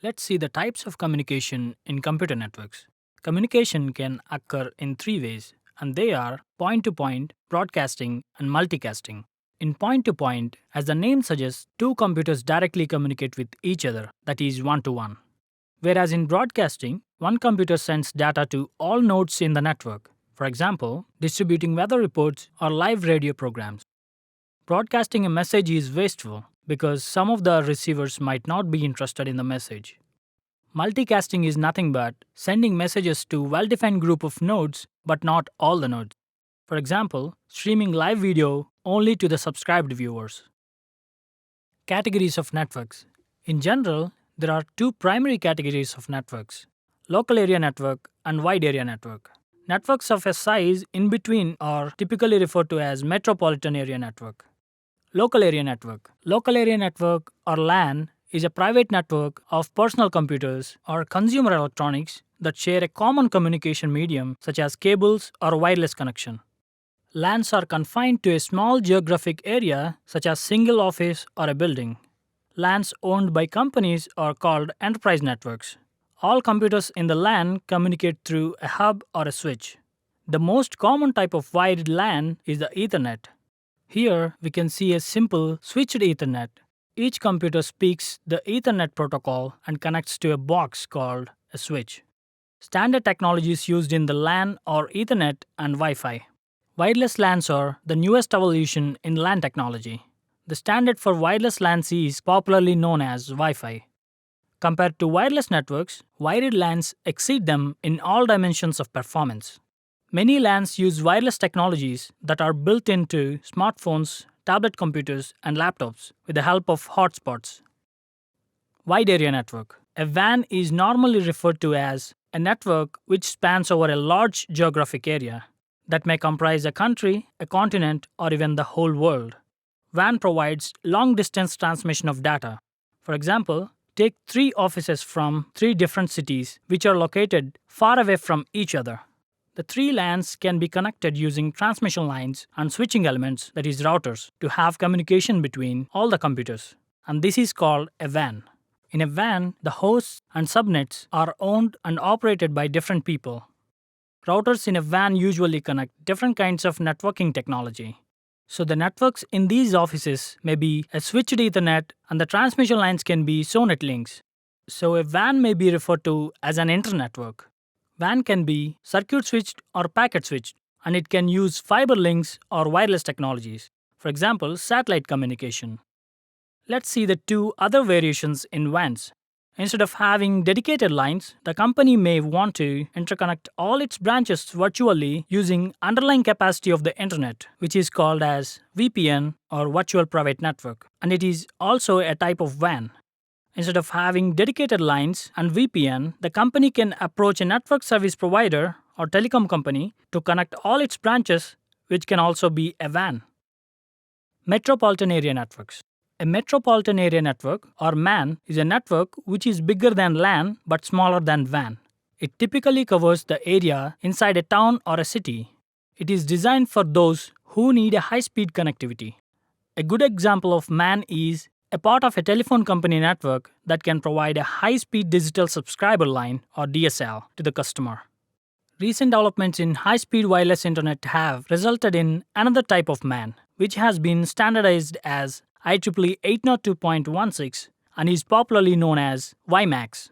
Let's see the types of communication in computer networks. Communication can occur in three ways, and they are point to point, broadcasting, and multicasting. In point to point, as the name suggests, two computers directly communicate with each other, that is, one to one. Whereas in broadcasting, one computer sends data to all nodes in the network, for example, distributing weather reports or live radio programs. Broadcasting a message is wasteful because some of the receivers might not be interested in the message. Multicasting is nothing but sending messages to well-defined group of nodes but not all the nodes. For example, streaming live video only to the subscribed viewers. Categories of networks. In general, there are two primary categories of networks: local area network and wide area network. Networks of a size in between are typically referred to as metropolitan area network. Local area network. Local area network or LAN is a private network of personal computers or consumer electronics that share a common communication medium such as cables or wireless connection. LANs are confined to a small geographic area such as single office or a building. LANs owned by companies are called enterprise networks. All computers in the LAN communicate through a hub or a switch. The most common type of wired LAN is the Ethernet. Here we can see a simple switched Ethernet. Each computer speaks the Ethernet protocol and connects to a box called a switch. Standard technologies used in the LAN are Ethernet and Wi-Fi. Wireless LANs are the newest evolution in LAN technology. The standard for wireless LANs is popularly known as Wi-Fi. Compared to wireless networks, wired LANs exceed them in all dimensions of performance. Many LANs use wireless technologies that are built into smartphones, tablet computers, and laptops with the help of hotspots. Wide area network. A WAN is normally referred to as a network which spans over a large geographic area that may comprise a country, a continent, or even the whole world. WAN provides long-distance transmission of data. For example, take three offices from three different cities which are located far away from each other. The three LANs can be connected using transmission lines and switching elements, that is, routers, to have communication between all the computers. And this is called a WAN. In a WAN, the hosts and subnets are owned and operated by different people. Routers in a WAN usually connect different kinds of networking technology. So the networks in these offices may be a switched Ethernet and the transmission lines can be SONET links. So a WAN may be referred to as an internetwork. WAN can be circuit switched or packet switched, and it can use fiber links or wireless technologies, for example, satellite communication. Let's see the two other variations in WANs. Instead of having dedicated lines, the company may want to interconnect all its branches virtually using underlying capacity of the internet, which is called as VPN or virtual private network, and it is also a type of WAN. Instead of having dedicated lines and VPN, the company can approach a network service provider or telecom company to connect all its branches, which can also be a WAN. Metropolitan area networks. A metropolitan area network or MAN is a network which is bigger than LAN but smaller than WAN. It typically covers the area inside a town or a city. It is designed for those who need a high-speed connectivity. A good example of MAN is a part of a telephone company network that can provide a high-speed digital subscriber line or DSL to the customer. Recent developments in high-speed wireless internet have resulted in another type of MAN, which has been standardized as IEEE 802.16 and is popularly known as WiMAX.